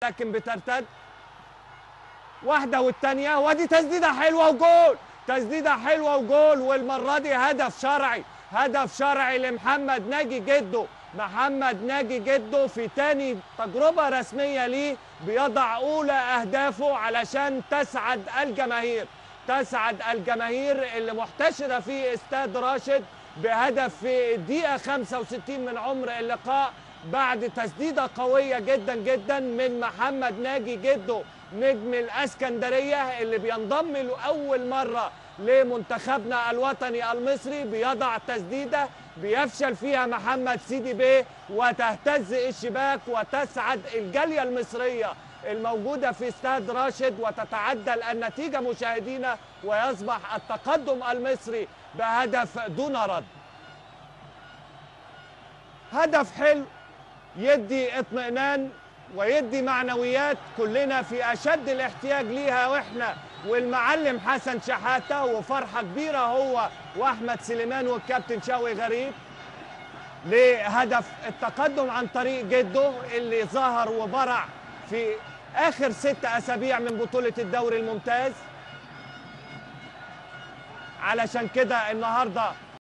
لكن بترتد واحدة والتانية، وادي تسديدة حلوة وجول، تسديدة حلوة وجول، والمرة دي هدف شرعي، هدف شرعي لمحمد ناجي جدو. محمد ناجي جدو في تاني تجربة رسمية ليه بيضع أولى أهدافه علشان تسعد الجماهير، تسعد الجماهير اللي محتشرة في استاد راشد بهدف في الدقيقة 65 من عمر اللقاء بعد تسديدة قوية جدا جدا من محمد ناجي جدو نجم الاسكندرية اللي بينضم لأول مرة لمنتخبنا الوطني المصري. بيضع تسديدة بيفشل فيها محمد سيدي بيه وتهتز الشباك وتسعد الجالية المصرية الموجودة في استاد راشد وتتعدل النتيجة مشاهدينا، ويصبح التقدم المصري بهدف دون رد. هدف حلو يدي اطمئنان ويدي معنويات كلنا في أشد الاحتياج ليها، وإحنا والمعلم حسن شحاتة، وفرحة كبيرة هو وأحمد سليمان والكابتن شوقي غريب لهدف التقدم عن طريق جده اللي ظهر وبرع في آخر 6 أسابيع من بطولة الدوري الممتاز. علشان كده النهارده